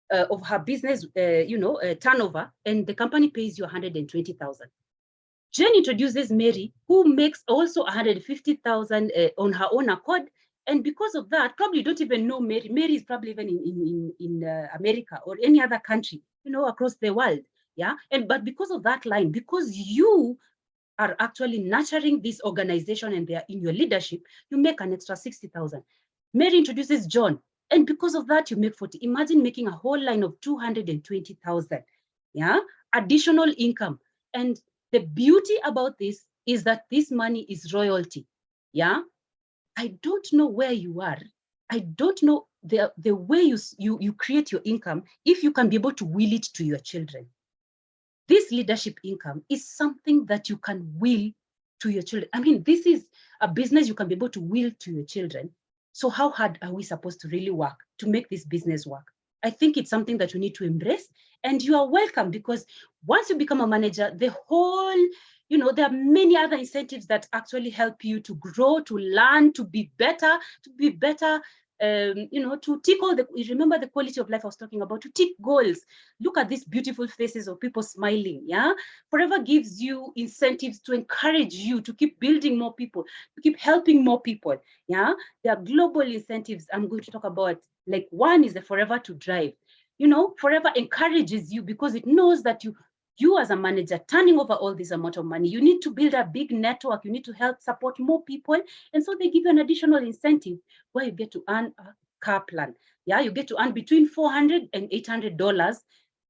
of her business, turnover, and the company pays you 120,000. Jane introduces Mary, who makes also 150,000 on her own accord. And because of that, probably you don't even know Mary. Mary is probably even in America or any other country, across the world. Yeah. But because of that line, because you are actually nurturing this organization and they are in your leadership, you make an extra 60,000. Mary introduces John, and because of that, you make 40. Imagine making a whole line of 220,000, yeah, additional income. And the beauty about this is that this money is royalty, yeah. I don't know where you are. I don't know the way you create your income, if you can be able to will it to your children. This leadership income is something that you can will to your children. I mean, this is a business you can be able to will to your children. So how hard are we supposed to really work to make this business work? I think it's something that we need to embrace, and you are welcome, because once you become a manager, the whole, there are many other incentives that actually help you to grow, to learn, to be better to tick all the, remember the quality of life I was talking about, to tick goals. Look at these beautiful faces of people smiling, yeah? Forever gives you incentives to encourage you to keep building more people, to keep helping more people, yeah? There are global incentives I'm going to talk about. Like one is the Forever to Drive. Forever encourages you because it knows that you as a manager turning over all this amount of money, you need to build a big network, you need to help support more people. And so they give you an additional incentive where you get to earn a car plan. Yeah, you get to earn between $400 and $800.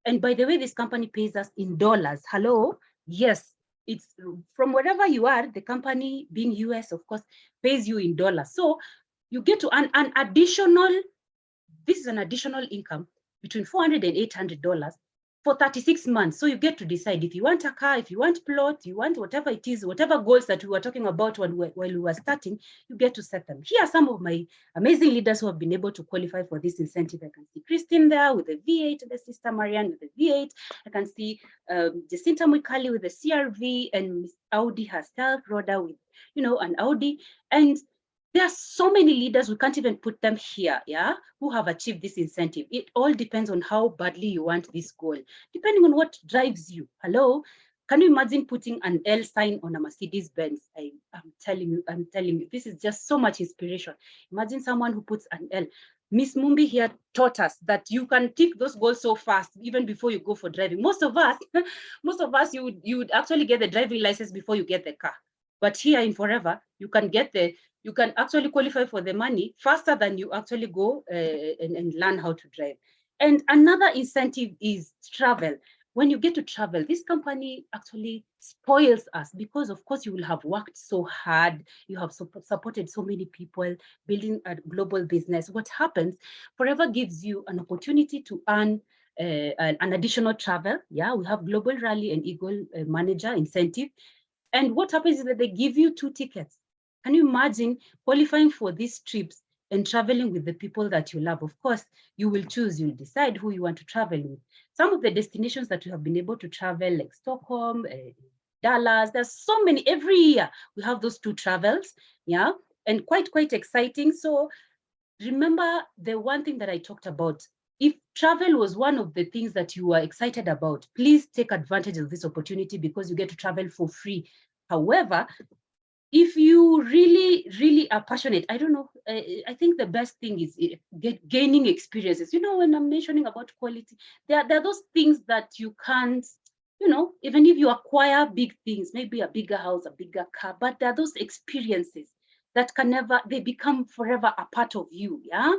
And by the way, this company pays us in dollars. Hello? Yes, it's from wherever you are, the company being US, of course, pays you in dollars. So you get to earn an additional, this is an additional income between $400 and $800 for 36 months. So you get to decide if you want a car, if you want plot, you want whatever it is, whatever goals that we were talking about while we were starting, you get to set them. Here are some of my amazing leaders who have been able to qualify for this incentive. I can see Christine there with the V8, the sister Marianne with the V8. I can see Jacinta Mwikali with the CRV, and Miss Audi herself, Rhoda with, an Audi. And there are so many leaders, we can't even put them here, yeah, who have achieved this incentive. It all depends on how badly you want this goal, depending on what drives you. Hello? Can you imagine putting an L sign on a Mercedes Benz? I'm telling you, this is just so much inspiration. Imagine someone who puts an L. Miss Mumbi here taught us that you can tick those goals so fast, even before you go for driving. Most of us, you would actually get the driving license before you get the car. But here in Forever, you can actually qualify for the money faster than you actually go and learn how to drive. And another incentive is travel. When you get to travel, this company actually spoils us because, of course, you will have worked so hard. You have supported so many people, building a global business. What happens, Forever gives you an opportunity to earn an additional travel. Yeah, we have Global Rally and Eagle Manager incentive. And what happens is that they give you 2 tickets. Can you imagine qualifying for these trips and traveling with the people that you love? Of course, you'll decide who you want to travel with. Some of the destinations that you have been able to travel, like Stockholm, Dallas, there's so many. Every year we have those 2 travels, yeah, and quite exciting. So remember the one thing that I talked about. If travel was one of the things that you are excited about, please take advantage of this opportunity because you get to travel for free. However, if you really are passionate, I don't know, I think the best thing is gaining experiences. When I'm mentioning about quality, there are those things that you can't, even if you acquire big things, maybe a bigger house, a bigger car, but there are those experiences that they become forever a part of you, yeah?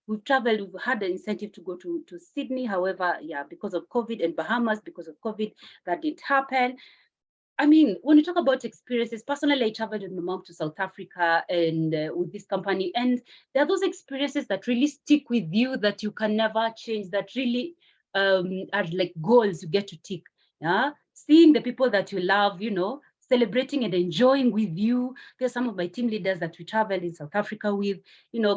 We've traveled, we've had the incentive to go to Sydney. However, yeah, because of COVID, and Bahamas, because of COVID, that didn't happen. I mean, when you talk about experiences, personally, I traveled with my mom to South Africa and with this company. And there are those experiences that really stick with you that you can never change, that really are like goals you get to tick. Yeah, seeing the people that you love, celebrating and enjoying with you. There's some of my team leaders that we travel in South Africa with,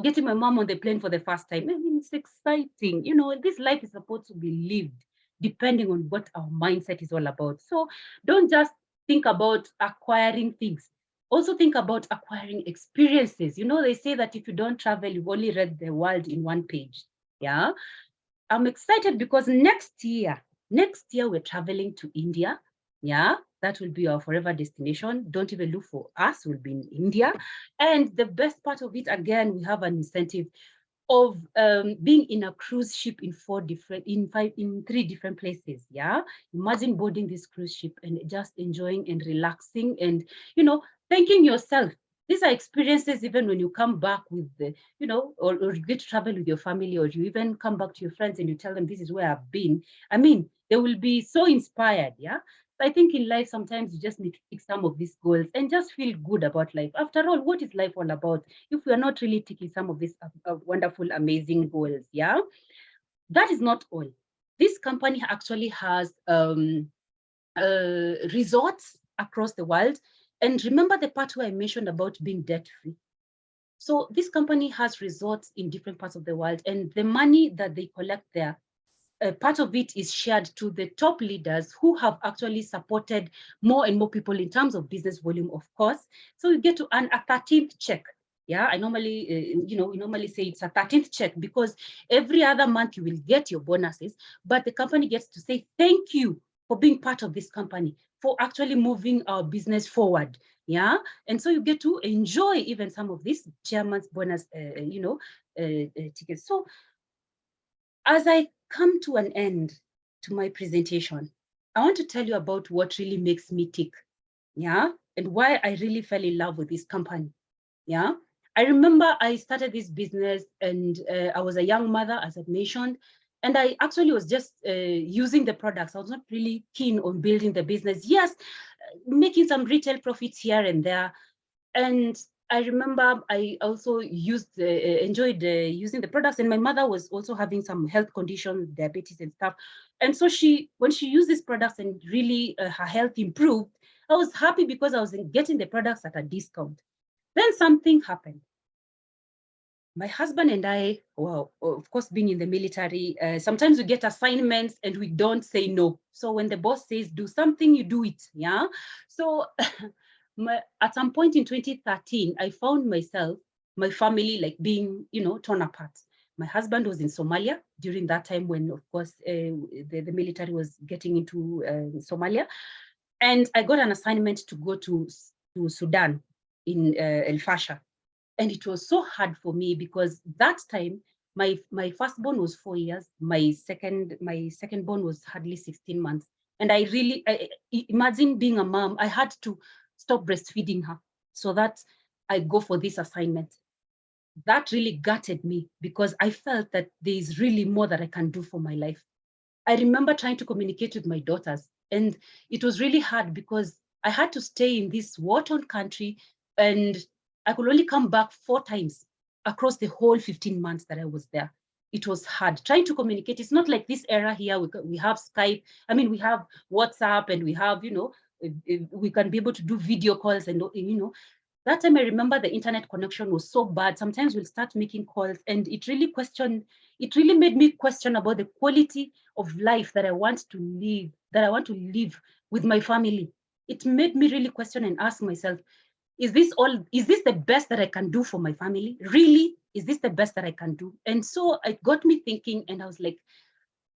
getting my mom on the plane for the first time. I mean, it's exciting. This life is supposed to be lived depending on what our mindset is all about. So don't just think about acquiring things. Also think about acquiring experiences. They say that if you don't travel, you've only read the world in 1 page. Yeah. I'm excited because next year we're traveling to India. Yeah, that will be our forever destination. Don't even look for us, we'll be in India. And the best part of it, again, we have an incentive of being in a cruise ship in 3 different places. Yeah, imagine boarding this cruise ship and just enjoying and relaxing and thanking yourself. These are experiences even when you come back with the, or you get to travel with your family, or you even come back to your friends and you tell them this is where I've been. I mean, they will be so inspired. Yeah. I think in life, sometimes you just need to pick some of these goals and just feel good about life. After all, what is life all about if we are not really taking some of these wonderful, amazing goals? Yeah, that is not all. This company actually has resorts across the world. And remember the part where I mentioned about being debt-free? So this company has resorts in different parts of the world, and the money that they collect there, part of it is shared to the top leaders who have actually supported more and more people in terms of business volume, of course. So you get to earn a 13th check. Yeah, I normally, we normally say it's a 13th check, because every other month you will get your bonuses, but the company gets to say thank you for being part of this company, for actually moving our business forward. Yeah, and so you get to enjoy even some of this chairman's bonus, tickets. So as I come to an end to my presentation, I want to tell you about what really makes me tick. Yeah, and why I really fell in love with this company. Yeah, I remember I started this business, and I was a young mother, as I mentioned, and I actually was just using the products. I was not really keen on building the business. Yes, making some retail profits here and there. And I remember I also enjoyed using the products, and my mother was also having some health conditions, diabetes and stuff. And so when she used these products and really her health improved, I was happy because I was getting the products at a discount. Then something happened. My husband and I, well, of course, being in the military, sometimes we get assignments and we don't say no. So when the boss says do something, you do it. Yeah. So at some point in 2013, I found myself, my family, like being, torn apart. My husband was in Somalia during that time when, of course, the military was getting into Somalia. And I got an assignment to go to Sudan in El Fasher. And it was so hard for me because that time my firstborn was 4 years, my second born was hardly 16 months. And imagine being a mom, I had to stop breastfeeding her so that I go for this assignment. That really gutted me because I felt that there is really more that I can do for my life. I remember trying to communicate with my daughters, and it was really hard because I had to stay in this war-torn country, and I could only come back 4 times across the whole 15 months that I was there. It was hard trying to communicate. It's not like this era here. We have Skype. I mean, we have WhatsApp, and we have, we can be able to do video calls, and, that time I remember the internet connection was so bad. Sometimes we'll start making calls, and it really made me question about the quality of life that I want to live with my family. It made me really question and ask myself, is this the best that I can do for my family? Really? Is this the best that I can do? And so it got me thinking, and I was like,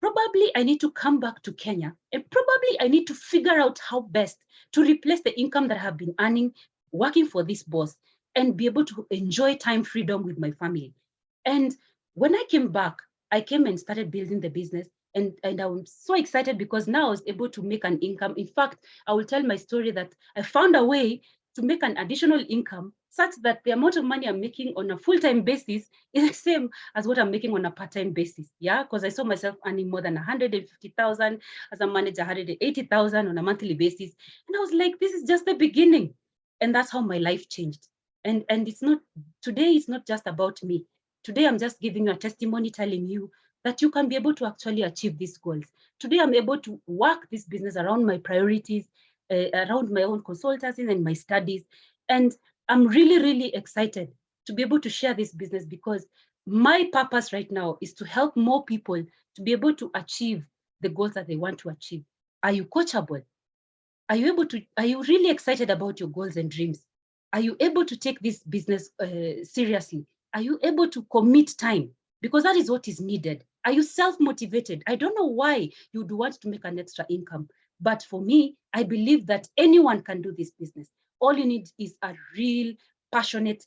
probably I need to come back to Kenya, and probably I need to figure out how best to replace the income that I have been earning working for this boss and be able to enjoy time freedom with my family. And when I came back, I came and started building the business. And I was so excited because now I was able to make an income. In fact, I will tell my story that I found a way to make an additional income such that the amount of money I'm making on a full-time basis is the same as what I'm making on a part-time basis. Yeah, because I saw myself earning more than 150,000 as a manager, 180,000 on a monthly basis. And I was like, this is just the beginning. And that's how my life changed. And today it's not just about me. Today I'm just giving you a testimony telling you that you can be able to actually achieve these goals. Today I'm able to work this business around my priorities, around my own consultancies and my studies. And I'm really, really excited to be able to share this business because my purpose right now is to help more people to be able to achieve the goals that they want to achieve. Are you coachable? Are you really excited about your goals and dreams? Are you able to take this business seriously? Are you able to commit time? Because that is what is needed. Are you self-motivated? I don't know why you'd want to make an extra income, but for me, I believe that anyone can do this business. All you need is a real, passionate,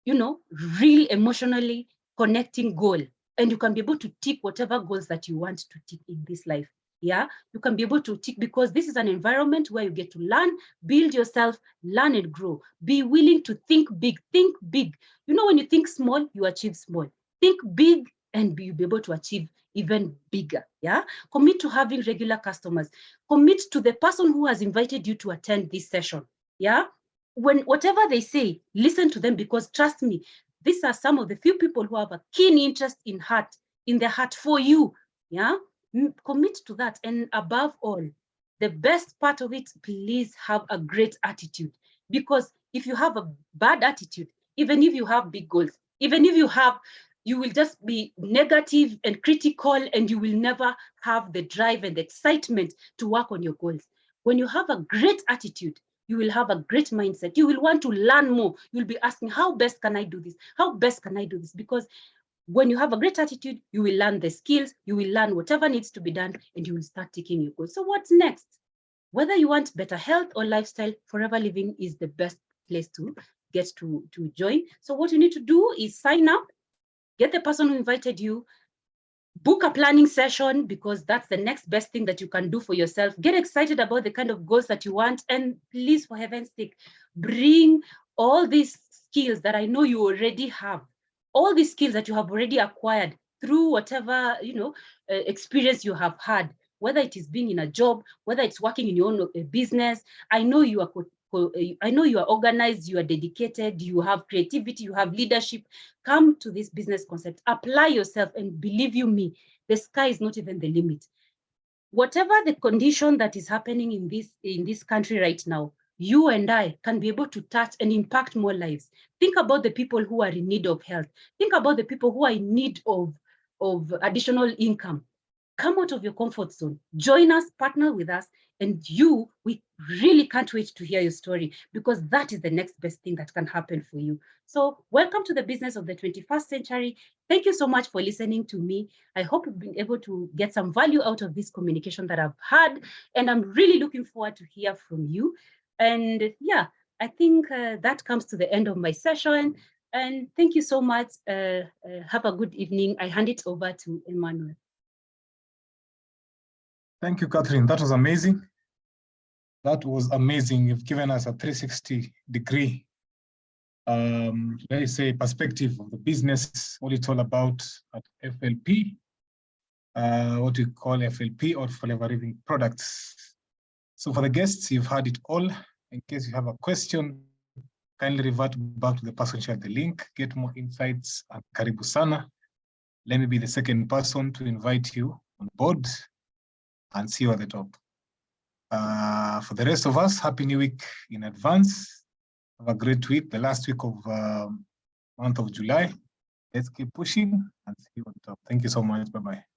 real emotionally connecting goal. And you can be able to tick whatever goals that you want to tick in this life. Yeah, you can be able to tick because this is an environment where you get to learn, build yourself, learn and grow. Be willing to think big, think big. When you think small, you achieve small. Think big and you'll be able to achieve even bigger. Yeah, commit to having regular customers. Commit to the person who has invited you to attend this session. Yeah, when whatever they say, listen to them because trust me, these are some of the few people who have a keen interest in their heart for you. Yeah, commit to that. And above all, the best part of it, please have a great attitude. Because if you have a bad attitude, even if you have big goals, even if you will just be negative and critical, and you will never have the drive and the excitement to work on your goals. When you have a great attitude, You will have a great mindset. You will want to learn more. You'll be asking, how best can I do this? How best can I do this? Because when you have a great attitude, you will learn the skills, you will learn whatever needs to be done, and you will start taking your goals. So what's next? Whether you want better health or lifestyle, Forever Living is the best place to get to join. So what you need to do is sign up, get the person who invited you, book a planning session, because that's the next best thing that you can do for yourself. Get excited about the kind of goals that you want, and please, for heaven's sake, bring all these skills that I know you already have, all these skills that you have already acquired through whatever experience you have had, whether it is being in a job, whether it's working in your own business. I know you are organized, you are dedicated, you have creativity, you have leadership. Come to this business concept, apply yourself, and believe you me, the sky is not even the limit. Whatever the condition that is happening in this country right now, you and I can be able to touch and impact more lives. Think about the people who are in need of health. Think about the people who are in need of additional income. Come out of your comfort zone, join us, partner with us, and we really can't wait to hear your story, because that is the next best thing that can happen for you. So welcome to the business of the 21st century. Thank you so much for listening to me. I hope you've been able to get some value out of this communication that I've had, and I'm really looking forward to hear from you. And yeah, I think that comes to the end of my session. And thank you so much. Have a good evening. I hand it over to Emmanuel. Thank you, Catherine. That was amazing. That was amazing. You've given us a 360-degree, let's say, perspective of the business, what it's all about at FLP, what we call FLP, or Forever Living Products. So for the guests, you've heard it all. In case you have a question, kindly revert back to the person shared the link, get more insights, and karibu sana. Let me be the second person to invite you on board and see you at the top. For the rest of us, Happy New Week in advance. Have a great week, the last week of month of July. Let's keep pushing and see you at the top. Thank you so much. Bye-bye.